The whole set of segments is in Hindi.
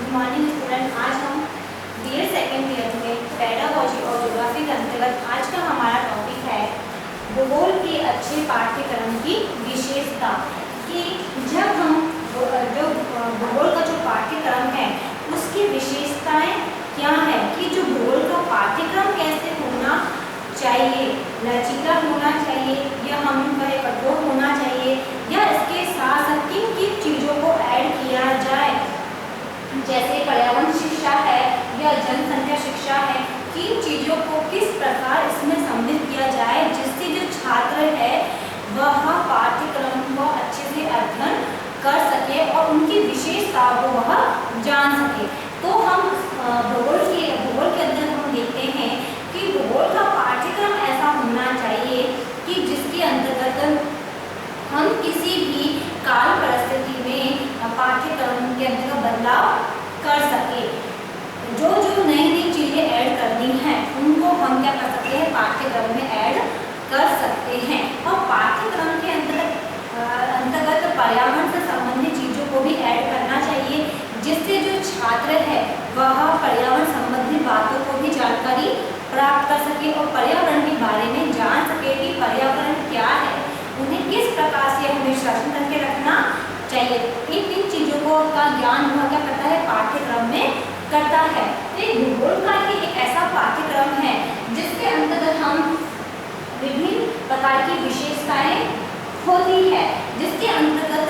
Good morning student. आज हम बीएड सेकेंड ईयर में पेडागोजी और ज्योग्राफी के अंतर्गत आज का हमारा टॉपिक है भूगोल के अच्छे पाठ्यक्रम की विशेषता। कि जब हम जो भूगोल का जो पाठ्यक्रम है उसकी विशेषताएं क्या है, कि जो भूगोल का पाठ्यक्रम कैसे होना चाहिए, लचीला होना चाहिए या हम कहे कठोर होना चाहिए, या इसके साथ किन किन चीज़ों को ऐड किया जाए, जैसे पर्यावरण शिक्षा है या जनसंख्या शिक्षा है, किन चीज़ों को किस प्रकार इसमें सम्मिलित किया जाए जिससे जो छात्र है वह पाठ्यक्रम को अच्छे से अध्ययन कर सके और उनकी विशेषता को वह जान सके। तो हम भूगोल के अंदर हम देखते हैं कि भूगोल का पाठ्यक्रम ऐसा होना चाहिए कि जिसके अंतर्गत हम किसी भी काल परिस्थिति में पाठ्यक्रम के अंतर्गत बदलाव कर सके। जो जो नई नई चीज़ें ऐड करनी है उनको हम क्या कर सकते हैं, पाठ्यक्रम में ऐड कर सकते हैं। और पाठ्यक्रम के अंतर्गत पर्यावरण से संबंधित चीज़ों को भी ऐड करना चाहिए, जिससे जो छात्र है वह पर्यावरण संबंधी बातों को भी जानकारी प्राप्त कर सके और पर्यावरण के बारे में जान सके कि पर्यावरण क्या है, उन्हें किस प्रकार से हमें शासन करके रखना चाहिए। इन चीज़ों को का ज्ञान वह क्या करता है, पाठ्यक्रम में करता है। तो भूगोल का ही एक ऐसा पाठ्यक्रम है जिसके अंतर्गत हम विभिन्न प्रकार की विशेषताएं होती है, जिसके अंतर्गत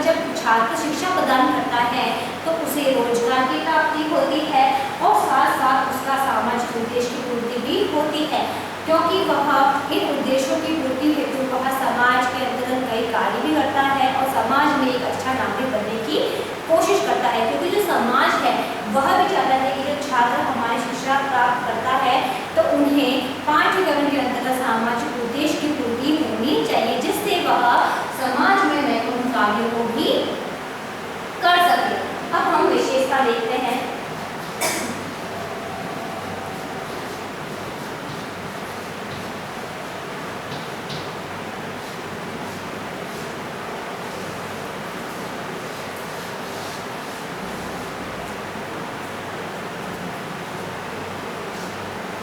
जब छात्र शिक्षा प्रदान करता है तो उसे रोजगार की प्राप्ति होती है और साथ साथ उसका सामाजिक उद्देश्य की पूर्ति भी होती है, क्योंकि वह इन उद्देश्यों की पूर्ति हेतु वह समाज के अंतर्गत कई कार्य भी करता है और समाज में एक अच्छा नागरिक बनने की कोशिश करता है। क्योंकि जो समाज है वह भी चाहता है कि जो छात्र हमारी शिक्षा प्राप्त करता है तो उन्हें पाठ्यक्रम के अंतर्गत सामाजिक उद्देश्य की पूर्ति होनी चाहिए, जिससे वह समाज में महत्वपूर्ण कार्यों को भी कर सके। अब हम विशेषता देखते हैं।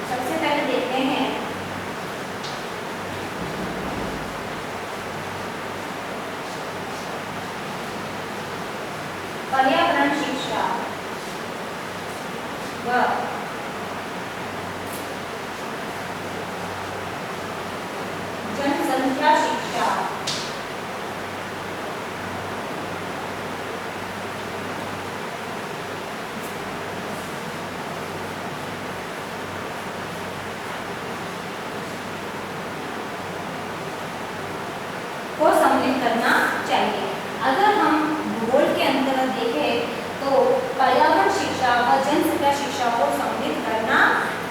सबसे पहले देखते हैं पर्यावरण शिक्षा व जनसंख्या शिक्षा। को सम्मिलित करना चाहिए। अगर हम भूगोल के अंतर्गत देखें तो पर्यावरण शिक्षा व जनसंख्या शिक्षा को सम्मिलित करना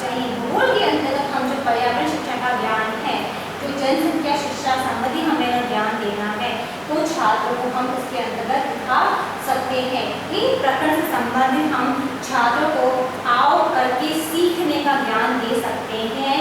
चाहिए। भूगोल के अंतर्गत हम जो पर्यावरण शिक्षा का ज्ञान है, जो जनसंख्या शिक्षा संबंधी हमें ज्ञान देना है, तो छात्रों को हम उसके अंतर्गत दिखा सकते हैं। इन प्रकरण से संबंधित हम छात्रों को आओ करके सीखने का ज्ञान दे सकते हैं।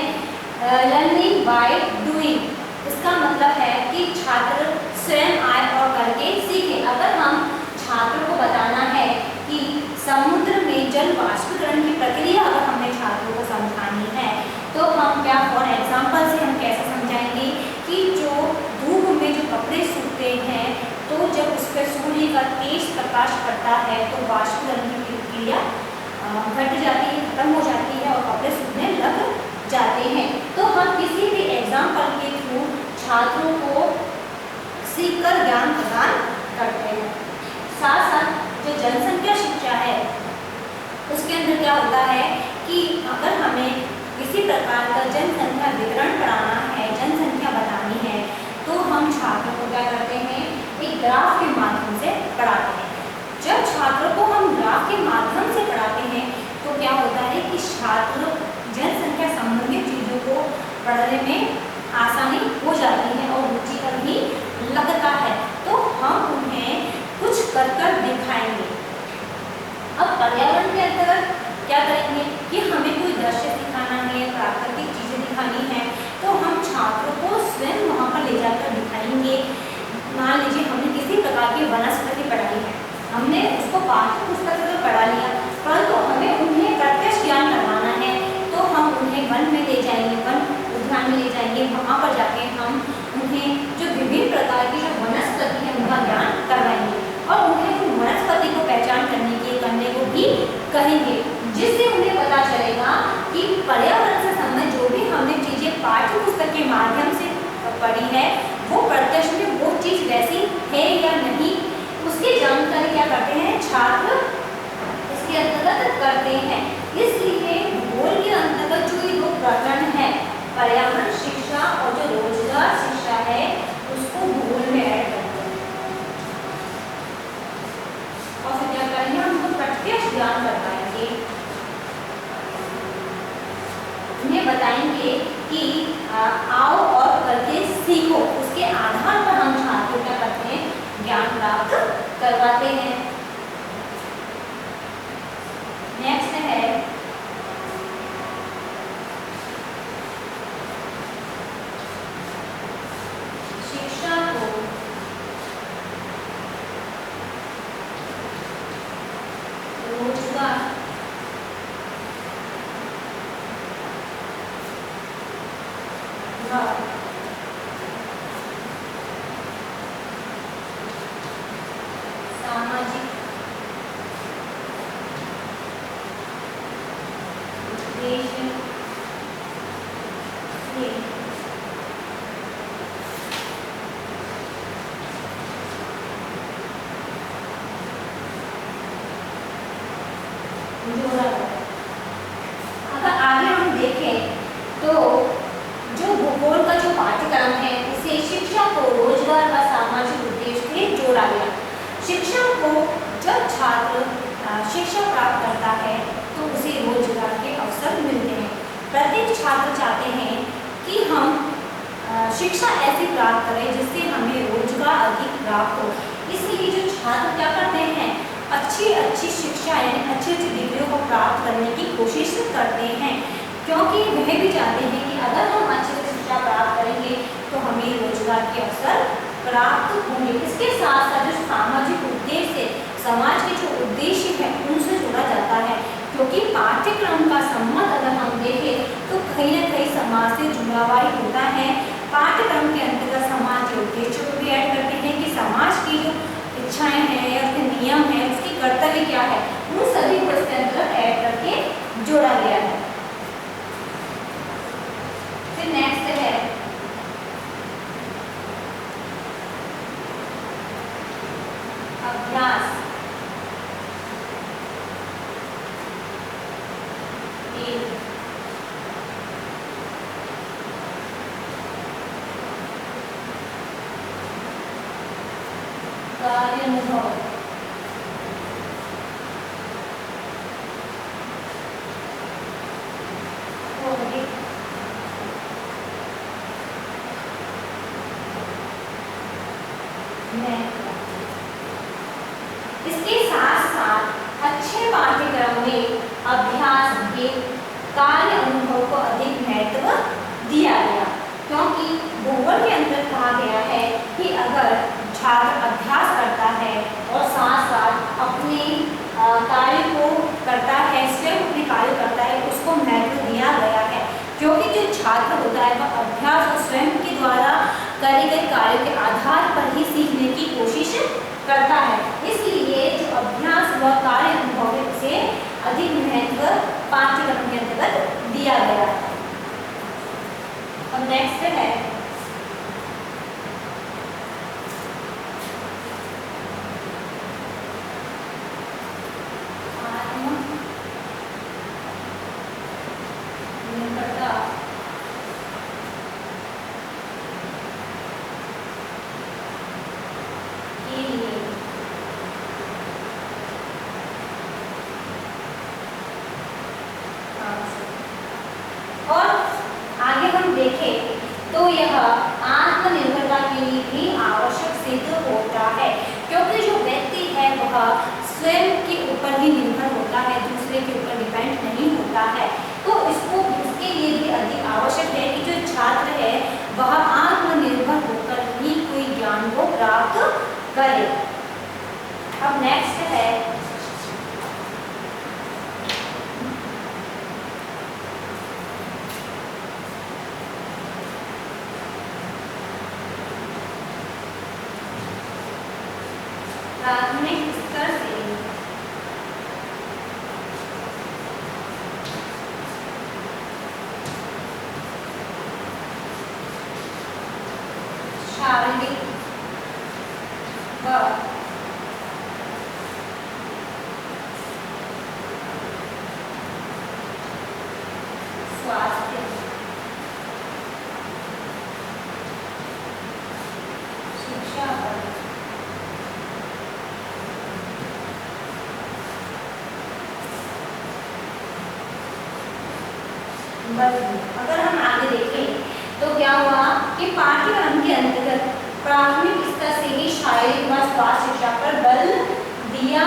लर्निंग बाय डूइंग, इसका मतलब है कि छात्र स्वयं आए और करके सीखे। अगर हम छात्रों को बताना है कि समुद्र में जल वाष्पीकरण की प्रक्रिया अगर हमें छात्रों को समझानी है तो हम क्या फॉर एग्जाम्पल से हम कैसे समझाएंगे कि जो धूप में जो कपड़े सूखते हैं तो जब उस पर सूर्य का तेज प्रकाश पड़ता है तो वाष्पीकरण की प्रक्रिया घट जाती है, खत्म हो जाती है और कपड़े सूखने लग जाते हैं। तो हम किसी भी एग्जाम्पल के थ्रू छात्रों को सीखकर ज्ञान प्रदान करते हैं। साथ साथ जो जनसंख्या शिक्षा है उसके अंदर क्या होता है कि अगर हमें किसी प्रकार का जनसंख्या वितरण पढ़ाना है, जनसंख्या बतानी है, तो हम छात्रों को क्या करते हैं, एक ग्राफ के माध्यम से पढ़ाते हैं। जब छात्रों को हम ग्राफ के माध्यम से पढ़ाते हैं तो क्या होता है कि छात्र जनसंख्या संबंधित चीज़ों को पढ़ने में आसानी हो जाती है और रुचिकर भी लगता है। तो हम उन्हें कुछ कर कर दिखाएंगे। अब पर्यावरण के अंतर्गत क्या करेंगे कि हमें कोई दृश्य दिखाना है, प्राकृतिक चीज़ें दिखानी है, तो हम छात्रों को स्वयं वहाँ पर ले जाकर दिखाएंगे। मान लीजिए हमने किसी प्रकार की वनस्पति पढ़ाई है हमने उसको पाठ्य पुस्तक से तो पढ़ा लिया, परंतु हमें उन्हें प्रत्यक्ष ज्ञान करवाना है तो हम उन्हें वन में ले जाएंगे, वन उद्यान में ले जाएंगे। वहाँ पर जाके हम उन्हें जो विभिन्न प्रकार की जो वनस्पति है उनका ज्ञान करवाएंगे और उन्हें उन वनस्पति को पहचान करने को भी कहेंगे, जिससे उन्हें पता चलेगा कि पर्यावरण से संबंधित जो भी हमने चीजें पाठ्य पुस्तक के माध्यम से पढ़ी है वो प्रत्यक्ष में वो चीज वैसी है या नहीं, उसकी जानकारी क्या करते हैं छात्र इसके अंतर्गत करते हैं। इसलिए भूगोल के अंतर्गत जो ये दो प्रकरण है, पर्यावरण शिक्षा और जो रोजगार शिक्षा है, उसको भूगोल में ऐड करते हैं और फिर क्या करेंगे, हम उनको प्रत्यक्ष ज्ञान करवाएंगे। उन्हें बताएंगे कि आओ और करके सीखो, उसके आधार पर हम छात्रों क्या करते हैं, ज्ञान प्राप्त करवाते हैं। नेक्स्ट है शिक्षा को रोजगार सामाजिक उद्देश्य से जोड़ा गया। अगर आगे हम देखें तो जो भूगोल का जो पाठ्यक्रम है उसे शिक्षा को रोजगार व सामाजिक उद्देश्य से जोड़ा गया। शिक्षा को जब छात्र शिक्षा प्राप्त करता है तो उसे रोजगार के अवसर मिलते हैं। प्रत्येक छात्र चाहते हैं कि हम शिक्षा ऐसी प्राप्त करें जिससे हमें रोजगार अधिक प्राप्त हो। इसलिए जो छात्र क्या करते हैं, अच्छी शिक्षा यानी अच्छी डिग्रियों को प्राप्त करने की कोशिश करते हैं, क्योंकि वह भी चाहते हैं कि अगर हम अच्छी शिक्षा प्राप्त करेंगे तो हमें रोजगार के अवसर प्राप्त होंगे। इसके साथ साथ जो सामाजिक उद्देश्य, समाज के जो उद्देश्य है उनसे जुड़ा जाता है, क्योंकि पाठ्यक्रम का संबंध अगर हम देखें तो कहीं ना कहीं समाज से जुड़ा हुआ ही होता है। पाठ्यक्रम के अंतर्गत समाज के उद्देश्य को भी ऐड करते हैं कि समाज की जो इच्छाएं हैं या उसके नियम है, उसकी कर्तव्य क्या है, उन सभी को इसके अंतर्गत ऐड करके जोड़ा गया है। फिर नेक्स्ट है अभ्यास कार्यानुभव इसके साथ साथ अच्छे पाठ्यक्रम में अभ्यास के कार्य अनुभव को अधिक महत्व दिया गया, क्योंकि भूगोल के अंदर कहा गया है कि अगर छात्र अभ्यास करता है और साथ साथ अपने कार्य को करता है, स्वयं अपने कार्य करता है, उसको महत्व दिया गया है, क्योंकि जो छात्र होता है वह अभ्यास और स्वयं के द्वारा करे गए कार्य के आधार पर ही सीखने की कोशिश करता है। इसलिए जो अभ्यास व कार्य अनुभव है उसे अधिक महत्व पाठ्यक्रम के अंतर्गत दिया गया है। और नेक्स्ट है देखें तो यह आत्मनिर्भरता के लिए भी आवश्यक सिद्ध होता है, क्योंकि जो व्यक्ति है वह स्वयं के ऊपर ही निर्भर होता है, दूसरे के ऊपर डिपेंड नहीं होता है। तो इसके लिए भी अधिक आवश्यक है कि जो छात्र है वह आत्मनिर्भर होकर ही कोई ज्ञान को प्राप्त करे। अब नेक्स्ट है प्राथमिक स्तर से शारीरिक व स्वास्थ्य शिक्षा पर अगर हम आगे देखें तो क्या हुआ कि पाठ्यक्रम के अंतर्गत प्राथमिक स्तर से ही शारीरिक व स्वास्थ्य शिक्षा पर बल दिया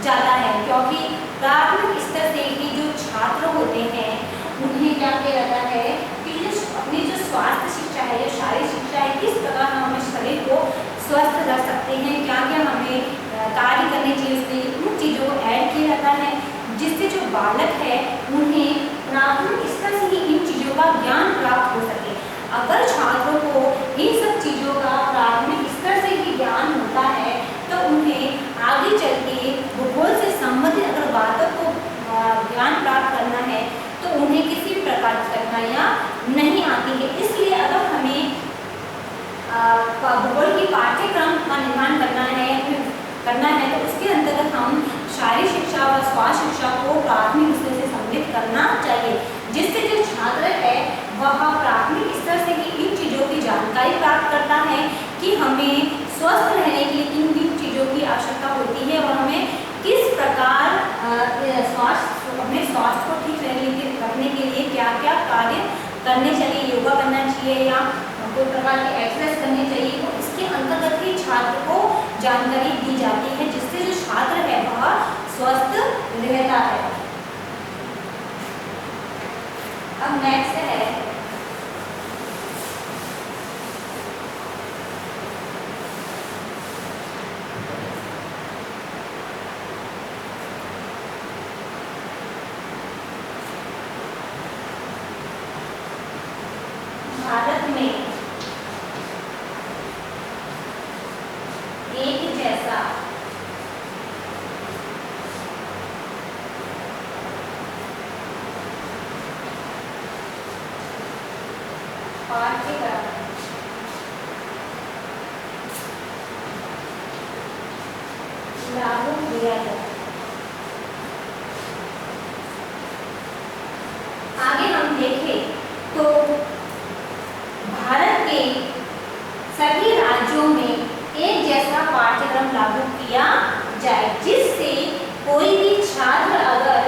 जाता है, क्योंकि प्राथमिक स्तर से ही जो छात्र होते हैं उन्हें क्या किया जाता है कि अपनी जो स्वास्थ्य शिक्षा है, जो शारीरिक शिक्षा है, किस प्रकार हम अपने शरीर को स्वस्थ रख सकते हैं, क्या क्या हमें कार्य करने चाहिए, उसमें उन चीज़ों को ऐड किया जाता है, जिससे जो बालक है उन्हें प्राथमिक स्तर से ही इन चीज़ों का ज्ञान प्राप्त हो सके। अगर छात्रों को इन सब चीज़ों का प्राथमिक स्तर से ही ज्ञान होता है तो उन्हें आगे चल के भूगोल से संबंधित अगर बातों को ज्ञान प्राप्त करना है तो उन्हें किसी भी प्रकार की कठिनाइयाँ नहीं आती है। इसलिए अगर हमें भूगोल की पाठ्यक्रम का निर्माण करना है तो उसके अंतर्गत हम शारीरिक शिक्षा व स्वास्थ्य शिक्षा को प्राथमिक स्तर से सम्मिलित करना चाहिए, जिससे जो छात्र है वह प्राथमिक स्तर से ही इन चीज़ों की जानकारी प्राप्त करता है कि हमें स्वस्थ रहने के लिए किन किन चीज़ों की आवश्यकता होती है और हमें किस प्रकार अपने स्वास्थ्य को ठीक रखने के लिए क्या क्या कार्य करने चाहिए, योगा करना चाहिए या कोई प्रकार की एक्सरसाइज करनी चाहिए। तो इसके अंतर्गत ही छात्र को जानकारी दी जाती है, जिससे जो छात्र है वह स्वस्थ रहता है। अब नेक्स्ट है भारत में एक जैसा पाठ्यक्रम लागू किया जाए। आगे हम देखें तो भारत के सभी राज्यों में एक जैसा पाठ्यक्रम लागू किया जाए, जिससे कोई भी छात्र अगर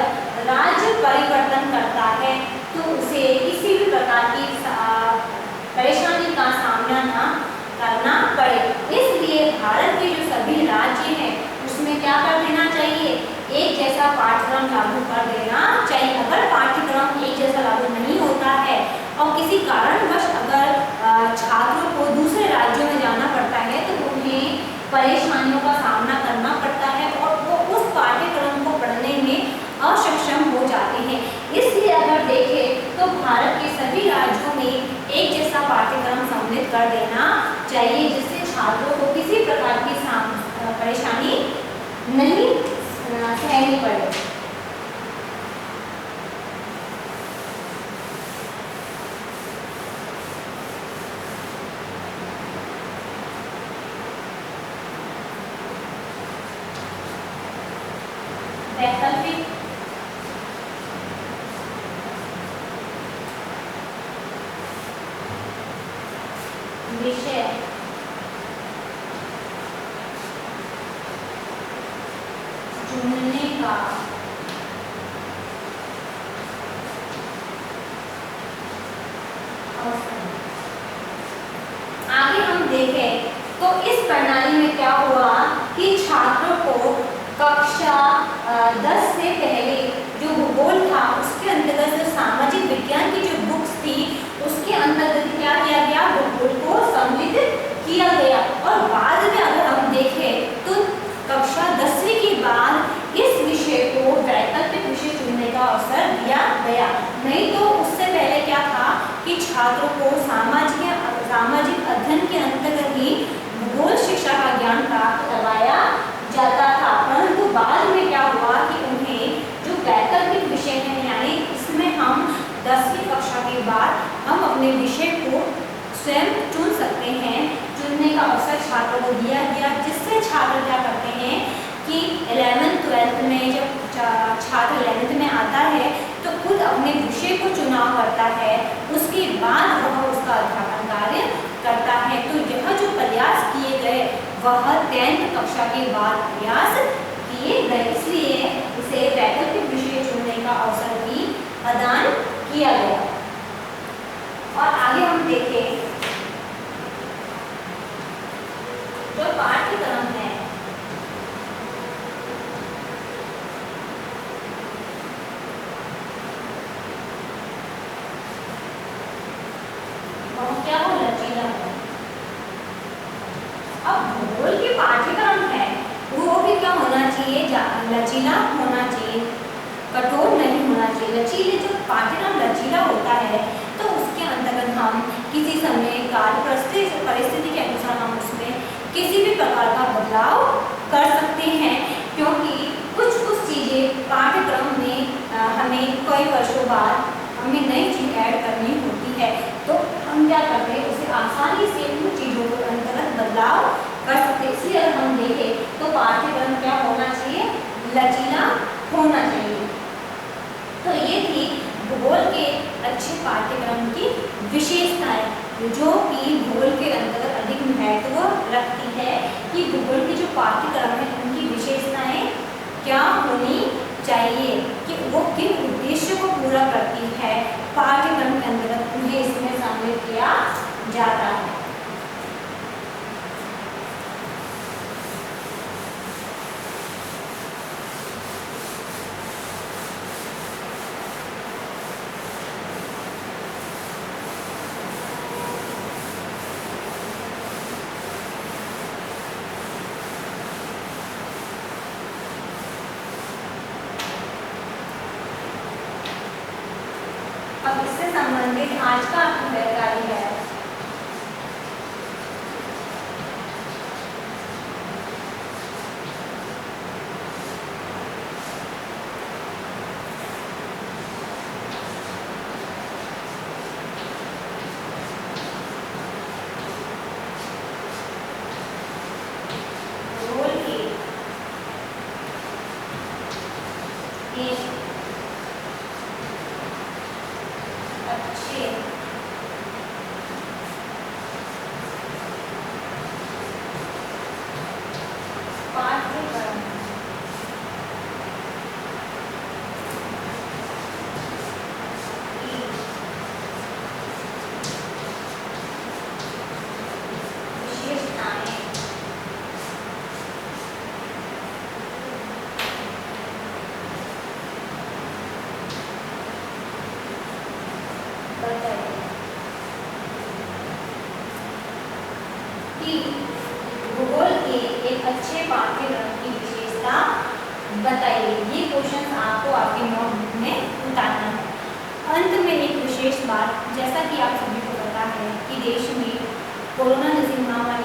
राज्य परिवर्तन करता है तो उसे किसी भी प्रकार की परेशानी का सामना न करना पड़े। इसलिए भारत के जो सभी राज्य हैं उसमें क्या कर देना चाहिए, एक जैसा पाठ्यक्रम लागू कर देना चाहिए। अगर पाठ्यक्रम एक जैसा लागू नहीं होता है और किसी कारणवश अगर छात्रों को दूसरे राज्यों में जाना पड़ता है तो उन्हें परेशानियों का सामना करना पड़ता है और वो उस पाठ्यक्रम को पढ़ने में असक्षम हो जाते हैं। इसलिए अगर देखें तो भारत के सभी राज्यों में एक जैसा पाठ्यक्रम सम्मिलित कर देना चाहिए, जिससे छात्रों को किसी प्रकार की परेशानी नहीं सहनी पड़े। वैकल्पिक विषय चुनने का अवसर। आगे हम देखें तो इस प्रणाली में क्या हुआ कि छात्रों को कक्षा 10 से पहले जो भूगोल था उसके अंतर्गत जो सामाजिक विज्ञान की जो बुक्स थी उसके अंतर्गत क्या किया गया, भूगोल को सम्मिलित किया गया। और बाद में अगर हम देखें वह 10th कक्षा के बाद प्रयास किए गए, इसलिए इसे वैकल्पिक विषय चुनने का अवसर भी प्रदान किया गया। और आगे हम देखें जो पाठ्यक्रम है वह क्या हो, लचीला हो। अब भूगोल के पाठ्यक्रम है वो भी क्या होना चाहिए, लचीला होना चाहिए, कठोर नहीं होना चाहिए। लचीले जो पाठ्यक्रम लचीला होता है तो उसके अंतर्गत हम किसी समय काल परिस्थिति के अनुसार हम उसमें किसी भी प्रकार का बदलाव कर सकते हैं, क्योंकि कुछ चीज़ें पाठ्यक्रम में हमें कई वर्षों बाद हमें नई चीज़ ऐड करनी होती है, तो हम क्या करते हैं उसे आसानी से उन चीज़ों को अंतर्गत बदलाव कर सकते हैं। इसलिए अगर हम देखें तो पाठ्यक्रम क्या होना चाहिए, लचीला होना चाहिए। तो ये थी भूगोल के अच्छे पाठ्यक्रम की विशेषताएं, जो कि भूगोल के अंतर्गत अधिक महत्व रखती है कि भूगोल के जो पाठ्यक्रम है उनकी विशेषताएं क्या होनी चाहिए, कि वो किन उद्देश्यों को पूरा करती है, पाठ्यक्रम के अंतर्गत उन्हें इसमें शामिल किया जाता है। अब इससे संबंधित आज का कार्य है भूगोल के एक अच्छे पाठ्यक्रम की विशेषताएं बताइए। कि भूगोल के एक अच्छे पाठ्यक्रम की विशेषता बताइए। ये क्वेश्चन आपको आपके नोटबुक में उतारना है। अंत में एक विशेष बात, जैसा कि आप सभी को पता है कि देश में कोरोना जैसी महामारी